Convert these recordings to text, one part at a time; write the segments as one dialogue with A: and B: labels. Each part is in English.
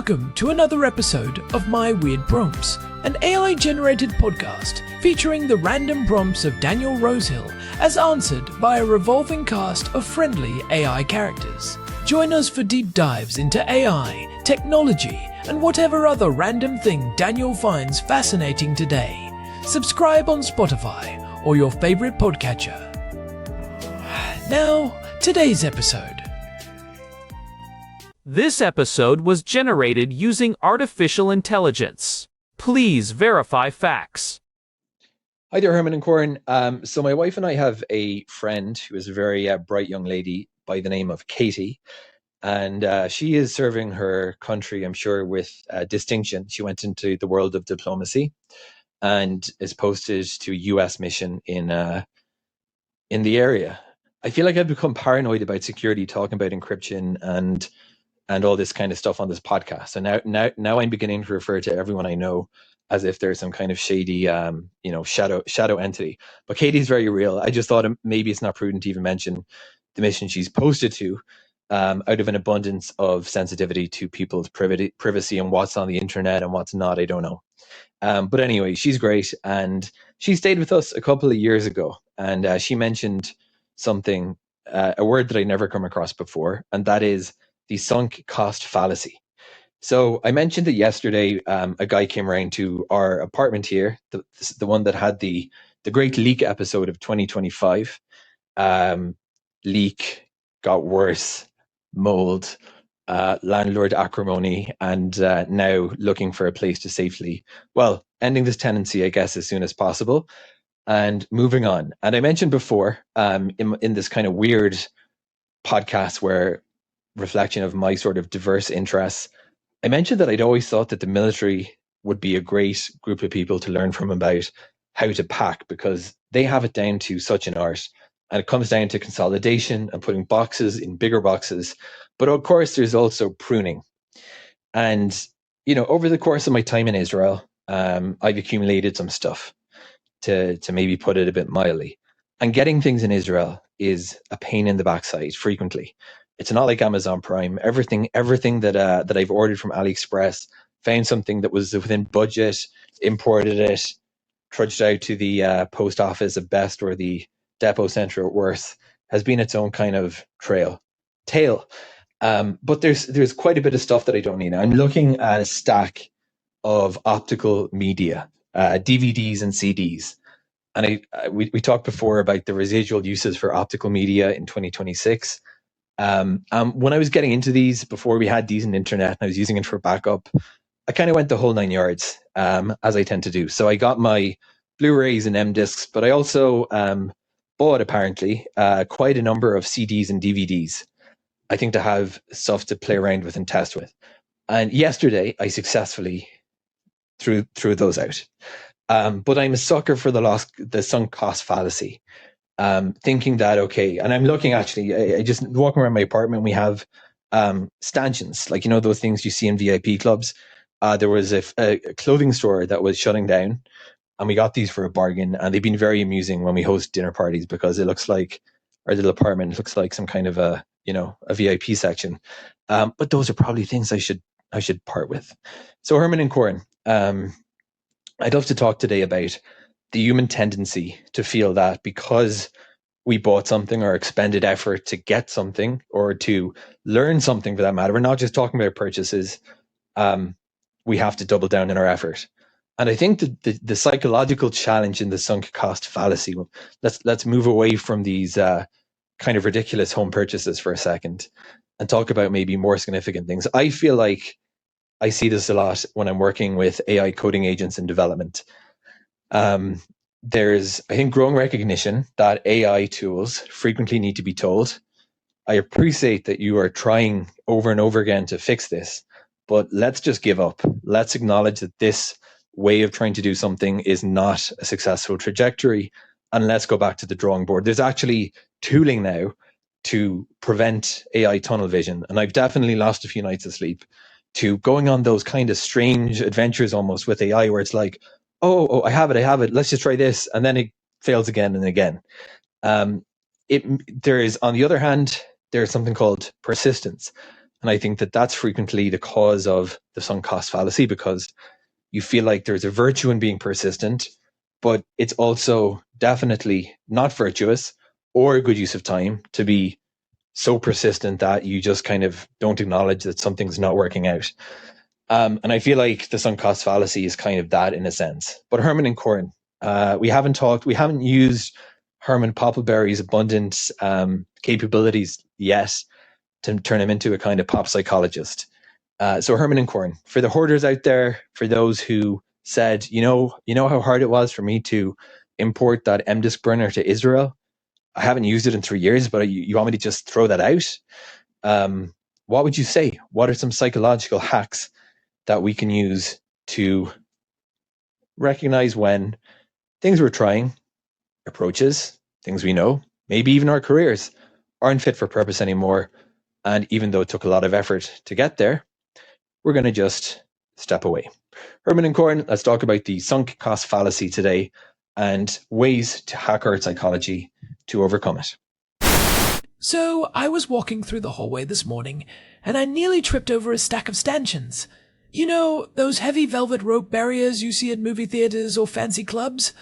A: Welcome to another episode of My Weird Prompts, an AI-generated podcast featuring the random prompts of Daniel Rosehill as answered by a revolving cast of friendly AI characters. Join us for deep dives into AI, technology, and whatever other random thing Daniel finds fascinating today. Subscribe on Spotify or your favorite podcatcher. Now, today's episode.
B: This episode was generated using artificial intelligence. Please verify facts.
C: Hi there, Herman and Corn. So my wife and I have a friend who is a very bright young lady by the name of Katie. And she is serving her country, I'm sure, with distinction. She went into the world of diplomacy and is posted to a US mission in the area. I feel like I've become paranoid about security, talking about encryption and all this kind of stuff on this podcast. So now I'm beginning to refer to everyone I know as if they're some kind of shady, shadow entity. But Katie's very real. I just thought maybe it's not prudent to even mention the mission she's posted to, out of an abundance of sensitivity to people's privacy and what's on the internet and what's not. I don't know. But anyway, she's great, and she stayed with us a couple of years ago, and she mentioned something, a word that I never come across before, and that is the sunk cost fallacy. So I mentioned that yesterday. A guy came around to our apartment here, the one that had the great leak episode of 2025. Leak got worse, mold, landlord acrimony, and now looking for a place to safely, ending this tenancy, I guess, as soon as possible and moving on. And I mentioned before, in this kind of weird podcast where reflection of my sort of diverse interests, I mentioned that I'd always thought that the military would be a great group of people to learn from about how to pack, because they have it down to such an art, and it comes down to consolidation and putting boxes in bigger boxes. But of course, there's also pruning. And, over the course of my time in Israel, I've accumulated some stuff, to maybe put it a bit mildly. And getting things in Israel is a pain in the backside frequently. It's not like Amazon Prime. Everything that I've ordered from AliExpress, found something that was within budget, imported it, trudged out to the post office at best or the depot center at worst, has been its own kind of tale. But there's quite a bit of stuff that I don't need. I'm looking at a stack of optical media, DVDs and CDs. And we talked before about the residual uses for optical media in 2026. When I was getting into these, before we had decent internet and I was using it for backup, I kind of went the whole 9 yards, as I tend to do. So I got my Blu-rays and M-discs, but I also bought, apparently, quite a number of CDs and DVDs, I think, to have stuff to play around with and test with. And yesterday, I successfully threw those out. But I'm a sucker for the sunk cost fallacy. Thinking that, okay, and I'm looking, actually, I just walking around my apartment, we have stanchions, like, those things you see in VIP clubs. There was a clothing store that was shutting down, and we got these for a bargain, and they've been very amusing when we host dinner parties, because it looks like our little apartment looks like some kind of a VIP section. But those are probably things I should part with. So Herman and Corn, I'd love to talk today about the human tendency to feel that because we bought something or expended effort to get something or to learn something, for that matter, we're not just talking about purchases, we have to double down in our effort. And I think the psychological challenge in the sunk cost fallacy, let's move away from these kind of ridiculous home purchases for a second and talk about maybe more significant things. I feel like I see this a lot when I'm working with AI coding agents in development. There's, I think, growing recognition that AI tools frequently need to be told, I appreciate that you are trying over and over again to fix this, but let's just give up. Let's acknowledge that this way of trying to do something is not a successful trajectory, and let's go back to the drawing board. There's actually tooling now to prevent AI tunnel vision, and I've definitely lost a few nights of sleep to going on those kind of strange adventures almost with AI, where it's like, oh, I have it. Let's just try this. And then it fails again and again. There is, on the other hand, there's something called persistence. And I think that that's frequently the cause of the sunk cost fallacy, because you feel like there's a virtue in being persistent, but it's also definitely not virtuous or a good use of time to be so persistent that you just kind of don't acknowledge that something's not working out. And I feel like the sunk cost fallacy is kind of that in a sense. But Herman and Corn, we haven't used Herman Poppleberry's abundant capabilities yet to turn him into a kind of pop psychologist. So Herman and Corn, for the hoarders out there, for those who said, you know how hard it was for me to import that M-Disk burner to Israel? I haven't used it in 3 years, but you want me to just throw that out? What would you say? What are some psychological hacks that we can use to recognize when things we're trying, approaches, things we know, maybe even our careers, aren't fit for purpose anymore? And even though it took a lot of effort to get there, we're going to just step away. Herman and Corn, let's talk about the sunk cost fallacy today and ways to hack our psychology to overcome it.
A: So, I was walking through the hallway this morning, and I nearly tripped over a stack of stanchions. You know, those heavy velvet rope barriers you see at movie theaters or fancy clubs?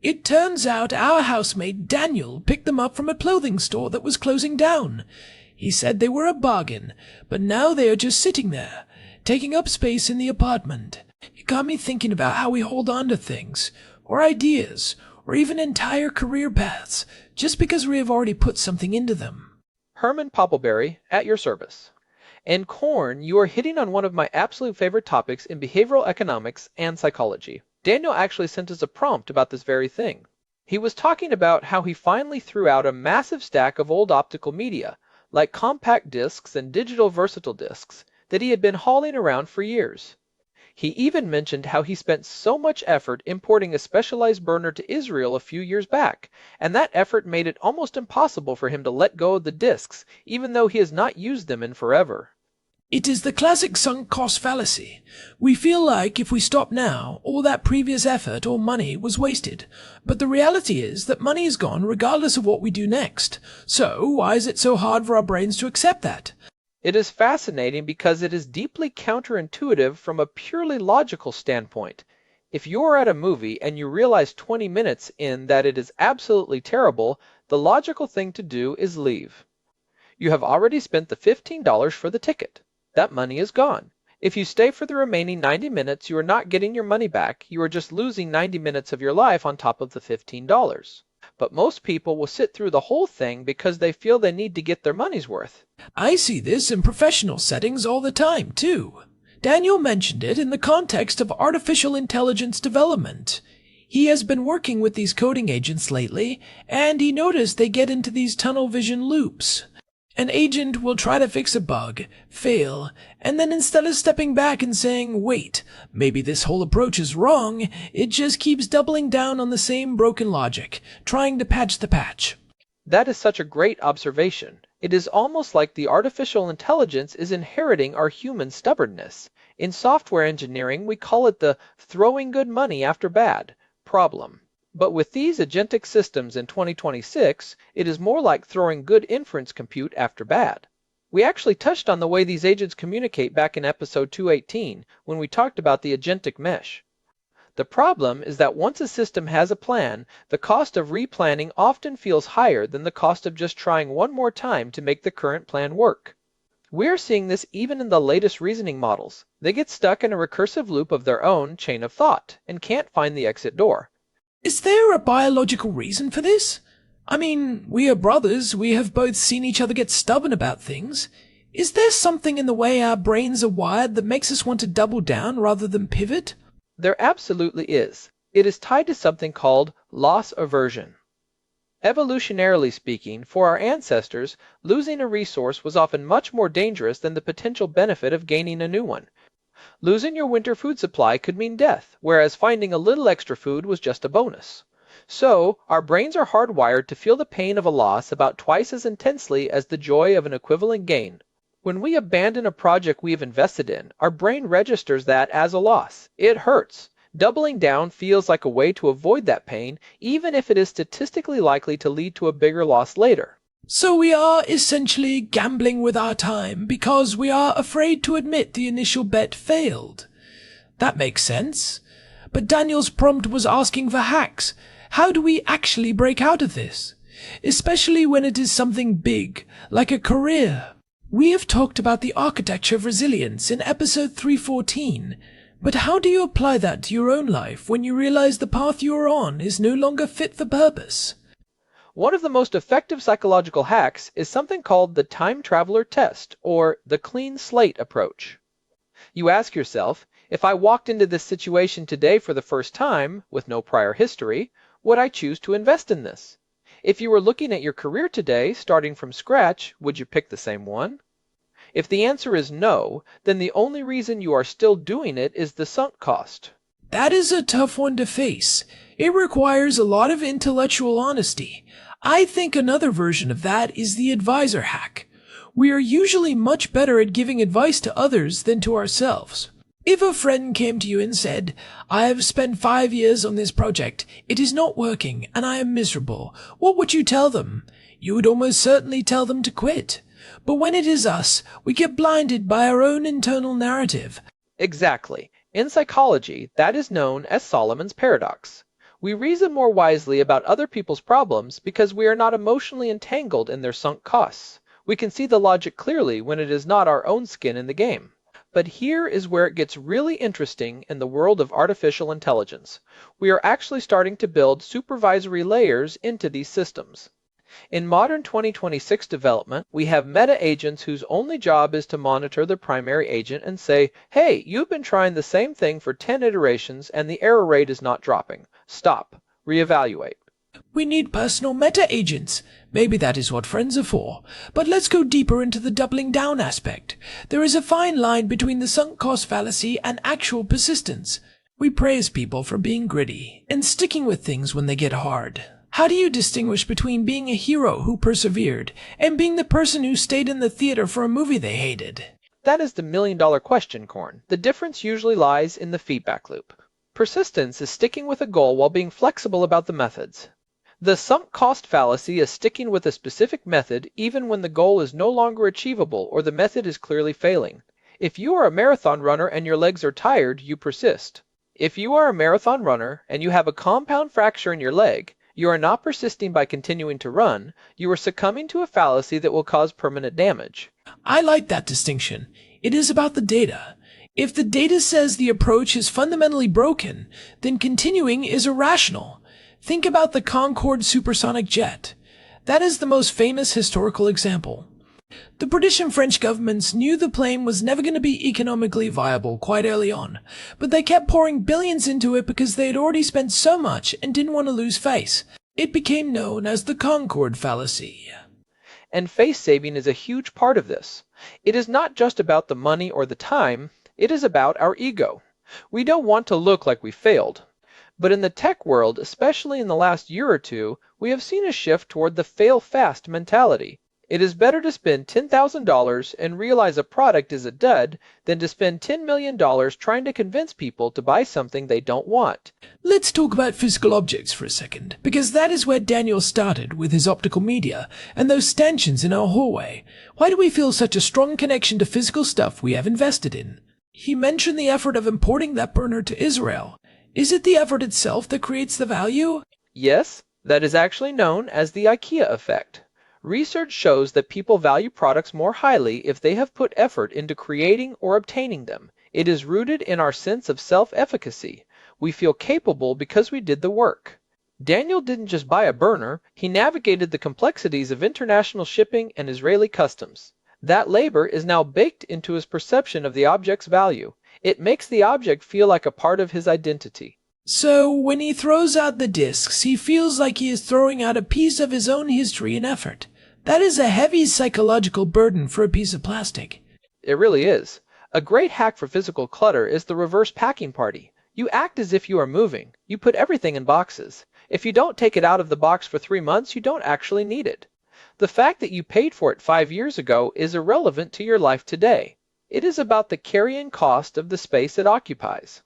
A: It turns out our housemate Daniel picked them up from a clothing store that was closing down. He said they were a bargain, but now they are just sitting there, taking up space in the apartment. It got me thinking about how we hold on to things, or ideas, or even entire career paths, just because we have already put something into them.
D: Herman Poppleberry, at your service. And Corn, you are hitting on one of my absolute favorite topics in behavioral economics and psychology. Daniel actually sent us a prompt about this very thing. He was talking about how he finally threw out a massive stack of old optical media, like compact discs and digital versatile discs, that he had been hauling around for years. He even mentioned how he spent so much effort importing a specialized burner to Israel a few years back, and that effort made it almost impossible for him to let go of the discs, even though he has not used them in forever.
A: It is the classic sunk cost fallacy. We feel like if we stop now, all that previous effort or money was wasted. But the reality is that money is gone regardless of what we do next. So why is it so hard for our brains to accept that?
D: It is fascinating because it is deeply counterintuitive from a purely logical standpoint. If you are at a movie and you realize 20 minutes in that it is absolutely terrible, the logical thing to do is leave. You have already spent the $15 for the ticket. That money is gone. If you stay for the remaining 90 minutes, you are not getting your money back. You are just losing 90 minutes of your life on top of the $15. But most people will sit through the whole thing because they feel they need to get their money's worth.
A: I see this in professional settings all the time, too. Daniel mentioned it in the context of artificial intelligence development. He has been working with these coding agents lately, and he noticed they get into these tunnel vision loops. An agent will try to fix a bug, fail, and then instead of stepping back and saying, wait, maybe this whole approach is wrong, it just keeps doubling down on the same broken logic, trying to patch the patch.
D: That is such a great observation. It is almost like the artificial intelligence is inheriting our human stubbornness. In software engineering, we call it the throwing good money after bad problem. But with these agentic systems in 2026, it is more like throwing good inference compute after bad. We actually touched on the way these agents communicate back in episode 218 when we talked about the agentic mesh. The problem is that once a system has a plan, the cost of replanning often feels higher than the cost of just trying one more time to make the current plan work. We're seeing this even in the latest reasoning models. They get stuck in a recursive loop of their own chain of thought and can't find the exit door.
A: Is there a biological reason for this? I mean, we are brothers, we have both seen each other get stubborn about things. Is there something in the way our brains are wired that makes us want to double down rather than pivot?
D: There absolutely is. It is tied to something called loss aversion. Evolutionarily speaking, for our ancestors, losing a resource was often much more dangerous than the potential benefit of gaining a new one. Losing your winter food supply could mean death, whereas finding a little extra food was just a bonus. So, our brains are hardwired to feel the pain of a loss about twice as intensely as the joy of an equivalent gain. When we abandon a project we have invested in, our brain registers that as a loss. It hurts. Doubling down feels like a way to avoid that pain, even if it is statistically likely to lead to a bigger loss later.
A: So we are essentially gambling with our time because we are afraid to admit the initial bet failed. That makes sense. But Daniel's prompt was asking for hacks. How do we actually break out of this? Especially when it is something big, like a career. We have talked about the architecture of resilience in episode 314, but how do you apply that to your own life when you realize the path you are on is no longer fit for purpose?
D: One of the most effective psychological hacks is something called the time traveler test, or the clean slate approach. You ask yourself, if I walked into this situation today for the first time, with no prior history, would I choose to invest in this? If you were looking at your career today, starting from scratch, would you pick the same one? If the answer is no, then the only reason you are still doing it is the sunk cost.
A: That is a tough one to face. It requires a lot of intellectual honesty. I think another version of that is the advisor hack. We are usually much better at giving advice to others than to ourselves. If a friend came to you and said, I have spent 5 years on this project, it is not working, and I am miserable, what would you tell them? You would almost certainly tell them to quit. But when it is us, we get blinded by our own internal narrative.
D: Exactly. In psychology, that is known as Solomon's paradox. We reason more wisely about other people's problems because we are not emotionally entangled in their sunk costs. We can see the logic clearly when it is not our own skin in the game. But here is where it gets really interesting in the world of artificial intelligence. We are actually starting to build supervisory layers into these systems. In modern 2026 development, we have meta agents whose only job is to monitor the primary agent and say, hey, you've been trying the same thing for 10 iterations and the error rate is not dropping. Stop. Reevaluate.
A: We need personal meta-agents. Maybe that is what friends are for. But let's go deeper into the doubling down aspect. There is a fine line between the sunk cost fallacy and actual persistence. We praise people for being gritty and sticking with things when they get hard. How do you distinguish between being a hero who persevered and being the person who stayed in the theater for a movie they hated?
D: That is the million-dollar question, Corn. The difference usually lies in the feedback loop. Persistence is sticking with a goal while being flexible about the methods. The sunk cost fallacy is sticking with a specific method even when the goal is no longer achievable or the method is clearly failing. If you are a marathon runner and your legs are tired, you persist. If you are a marathon runner and you have a compound fracture in your leg, you are not persisting by continuing to run, you are succumbing to a fallacy that will cause permanent damage.
A: I like that distinction. It is about the data. If the data says the approach is fundamentally broken, then continuing is irrational. Think about the Concorde supersonic jet. That is the most famous historical example. The British and French governments knew the plane was never going to be economically viable quite early on, but they kept pouring billions into it because they had already spent so much and didn't want to lose face. It became known as the Concorde Fallacy.
D: And face saving is a huge part of this. It is not just about the money or the time, it is about our ego. We don't want to look like we failed. But in the tech world, especially in the last year or two, we have seen a shift toward the fail fast mentality. It is better to spend $10,000 and realize a product is a dud than to spend $10 million trying to convince people to buy something they don't want.
A: Let's talk about physical objects for a second, because that is where Daniel started with his optical media and those stanchions in our hallway. Why do we feel such a strong connection to physical stuff we have invested in? He mentioned the effort of importing that burner to Israel. Is it the effort itself that creates the value?
D: Yes, that is actually known as the IKEA Effect. Research shows that people value products more highly if they have put effort into creating or obtaining them. It is rooted in our sense of self-efficacy. We feel capable because we did the work. Daniel didn't just buy a burner, he navigated the complexities of international shipping and Israeli customs. That labor is now baked into his perception of the object's value. It makes the object feel like a part of his identity.
A: So, when he throws out the discs, he feels like he is throwing out a piece of his own history and effort. That is a heavy psychological burden for a piece of plastic.
D: It really is. A great hack for physical clutter is the reverse packing party. You act as if you are moving. You put everything in boxes. If you don't take it out of the box for 3 months, you don't actually need it. The fact that you paid for it 5 years ago is irrelevant to your life today. It is about the carrying cost of the space it occupies.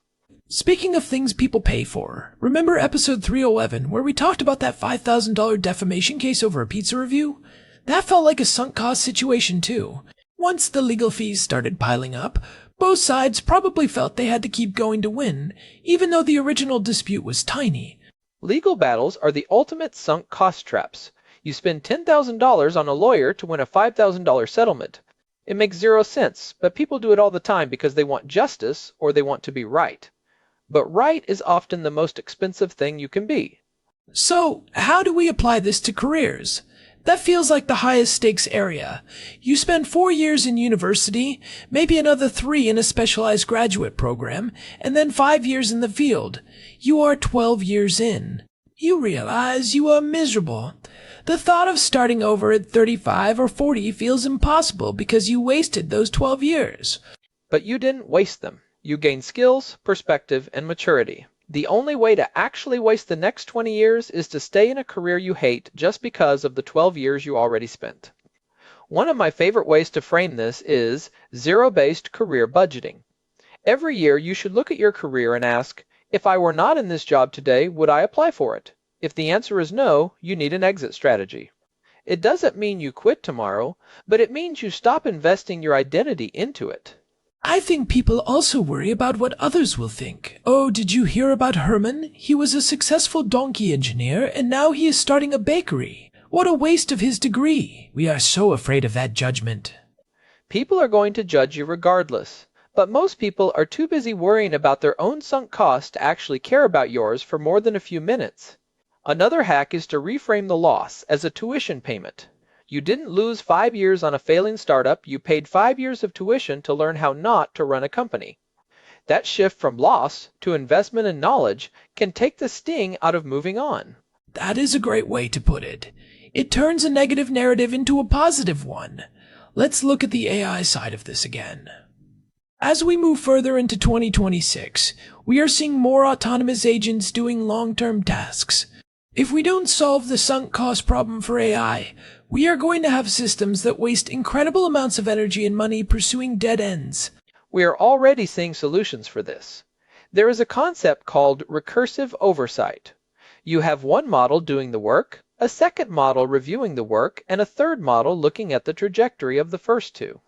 A: Speaking of things people pay for, remember episode 311 where we talked about that $5,000 defamation case over a pizza review? That felt like a sunk cost situation too. Once the legal fees started piling up, both sides probably felt they had to keep going to win, even though the original dispute was tiny.
D: Legal battles are the ultimate sunk cost traps. You spend $10,000 on a lawyer to win a $5,000 settlement. It makes zero sense, but people do it all the time because they want justice or they want to be right. But right is often the most expensive thing you can be.
A: So, how do we apply this to careers? That feels like the highest stakes area. You spend 4 years in university, maybe another 3 in a specialized graduate program, and then 5 years in the field. You are 12 years in. You realize you are miserable. The thought of starting over at 35 or 40 feels impossible because you wasted those 12 years.
D: But you didn't waste them. You gained skills, perspective, and maturity. The only way to actually waste the next 20 years is to stay in a career you hate just because of the 12 years you already spent. One of my favorite ways to frame this is zero-based career budgeting. Every year you should look at your career and ask, if I were not in this job today, would I apply for it? If the answer is no, you need an exit strategy. It doesn't mean you quit tomorrow, but it means you stop investing your identity into it.
A: I think people also worry about what others will think. Oh, did you hear about Herman? He was a successful donkey engineer, and now he is starting a bakery. What a waste of his degree. We are so afraid of that judgment.
D: People are going to judge you regardless, but most people are too busy worrying about their own sunk costs to actually care about yours for more than a few minutes. Another hack is to reframe the loss as a tuition payment. You didn't lose 5 years on a failing startup, you paid 5 years of tuition to learn how not to run a company. That shift from loss to investment and knowledge can take the sting out of moving on.
A: That is a great way to put it. It turns a negative narrative into a positive one. Let's look at the AI side of this again. As we move further into 2026, we are seeing more autonomous agents doing long-term tasks. If we don't solve the sunk cost problem for AI, we are going to have systems that waste incredible amounts of energy and money pursuing dead ends.
D: We are already seeing solutions for this. There is a concept called recursive oversight. You have one model doing the work, a second model reviewing the work, and a third model looking at the trajectory of the first two.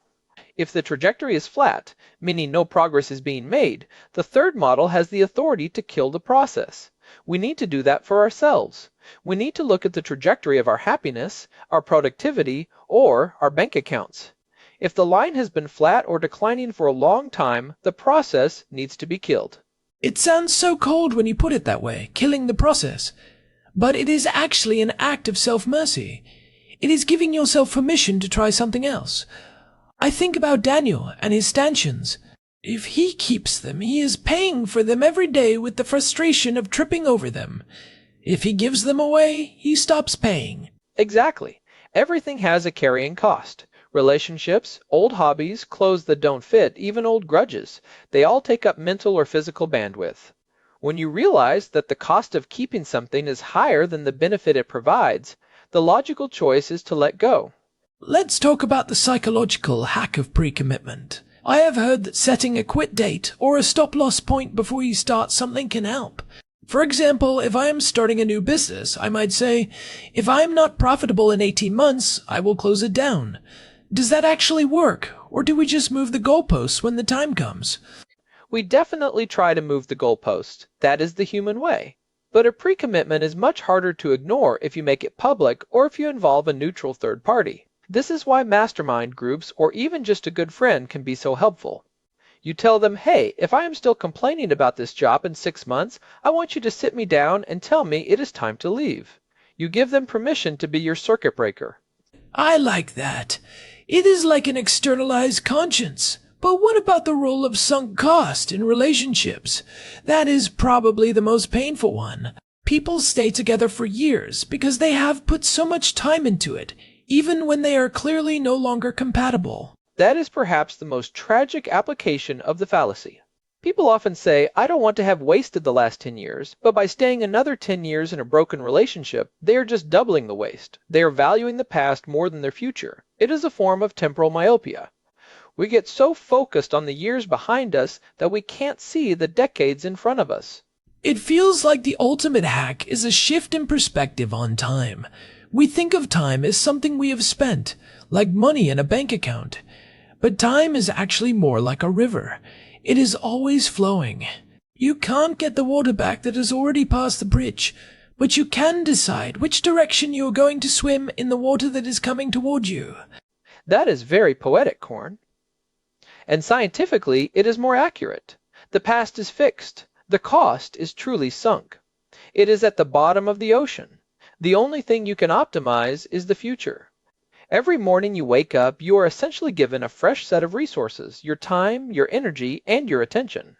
D: If the trajectory is flat, meaning no progress is being made, the third model has the authority to kill the process. We need to do that for ourselves. We need to look at the trajectory of our happiness, our productivity, or our bank accounts. If the line has been flat or declining for a long time, the process needs to be killed.
A: It sounds so cold when you put it that way, killing the process. But it is actually an act of self-mercy. It is giving yourself permission to try something else. I think about Daniel and his stanchions. If he keeps them, he is paying for them every day with the frustration of tripping over them. If he gives them away, he stops paying.
D: Exactly. Everything has a carrying cost. Relationships, old hobbies, clothes that don't fit, even old grudges. They all take up mental or physical bandwidth. When you realize that the cost of keeping something is higher than the benefit it provides, the logical choice is to let go.
A: Let's talk about the psychological hack of pre-commitment. I have heard that setting a quit date or a stop-loss point before you start something can help. For example, if I am starting a new business, I might say, if I am not profitable in 18 months, I will close it down. Does that actually work, or do we just move the goalposts when the time comes?
D: We definitely try to move the goalposts. That is the human way. But a pre-commitment is much harder to ignore if you make it public or if you involve a neutral third party. This is why mastermind groups or even just a good friend can be so helpful. You tell them, hey, if I am still complaining about this job in 6 months, I want you to sit me down and tell me it is time to leave. You give them permission to be your circuit breaker.
A: I like that. It is like an externalized conscience. But what about the role of sunk cost in relationships? That is probably the most painful one. People stay together for years because they have put so much time into it, even when they are clearly no longer compatible.
D: That is perhaps the most tragic application of the fallacy. People often say, I don't want to have wasted the last 10 years, but by staying another 10 years in a broken relationship, they are just doubling the waste. They are valuing the past more than their future. It is a form of temporal myopia. We get so focused on the years behind us that we can't see the decades in front of us.
A: It feels like the ultimate hack is a shift in perspective on time. We think of time as something we have spent, like money in a bank account. But time is actually more like a river. It is always flowing. You can't get the water back that has already passed the bridge, but you can decide which direction you are going to swim in the water that is coming toward you.
D: That is very poetic, Corn. And scientifically, it is more accurate. The past is fixed. The cost is truly sunk. It is at the bottom of the ocean. The only thing you can optimize is the future. Every morning you wake up, you are essentially given a fresh set of resources, your time, your energy, and your attention.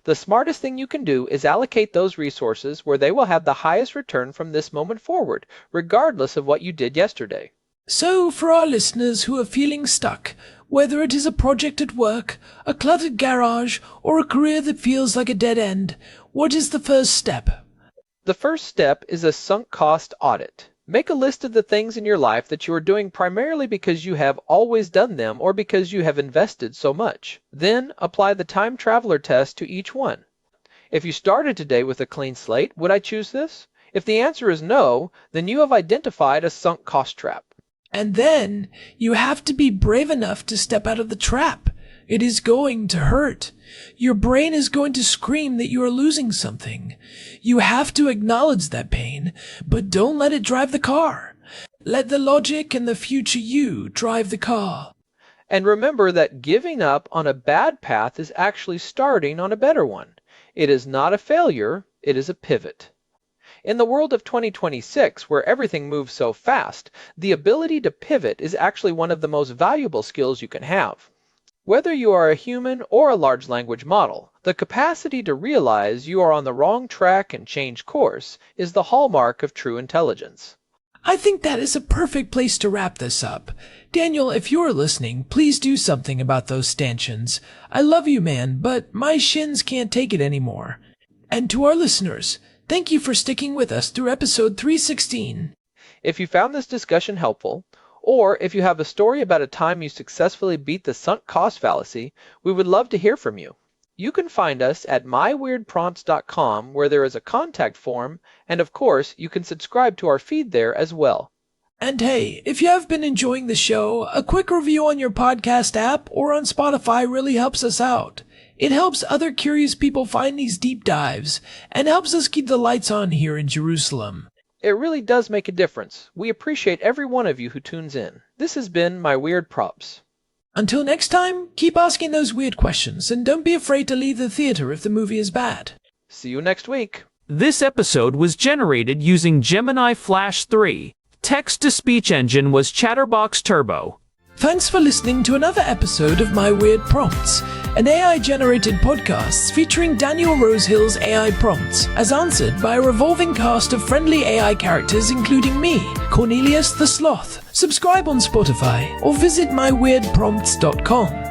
D: The smartest thing you can do is allocate those resources where they will have the highest return from this moment forward, regardless of what you did yesterday.
A: So, for our listeners who are feeling stuck, whether it is a project at work, a cluttered garage, or a career that feels like a dead end, what is the first step?
D: The first step is a sunk cost audit. Make a list of the things in your life that you are doing primarily because you have always done them or because you have invested so much. Then apply the time traveler test to each one. If you started today with a clean slate, would I choose this? If the answer is no, then you have identified a sunk cost trap.
A: And then you have to be brave enough to step out of the trap. It is going to hurt. Your brain is going to scream that you are losing something. You have to acknowledge that pain, but don't let it drive the car. Let the logic and the future you drive the car.
D: And remember that giving up on a bad path is actually starting on a better one. It is not a failure, it is a pivot. In the world of 2026, where everything moves so fast, the ability to pivot is actually one of the most valuable skills you can have. Whether you are a human or a large language model, the capacity to realize you are on the wrong track and change course is the hallmark of true intelligence.
A: I think that is a perfect place to wrap this up. Daniel, if you're listening, please do something about those stanchions. I love you, man, but my shins can't take it anymore. And to our listeners, thank you for sticking with us through episode 316.
D: If you found this discussion helpful, or if you have a story about a time you successfully beat the sunk cost fallacy, we would love to hear from you. You can find us at myweirdprompts.com, where there is a contact form, and of course, you can subscribe to our feed there as well.
A: And hey, if you have been enjoying the show, a quick review on your podcast app or on Spotify really helps us out. It helps other curious people find these deep dives, and helps us keep the lights on here in Jerusalem.
D: It really does make a difference. We appreciate every one of you who tunes in. This has been My Weird Props.
A: Until next time, keep asking those weird questions, and don't be afraid to leave the theater if the movie is bad.
D: See you next week.
B: This episode was generated using Gemini Flash 3. Text-to-speech engine was Chatterbox Turbo.
A: Thanks for listening to another episode of My Weird Prompts, an AI-generated podcast featuring Daniel Rosehill's AI prompts, as answered by a revolving cast of friendly AI characters including me, Cornelius the Sloth. Subscribe on Spotify or visit myweirdprompts.com.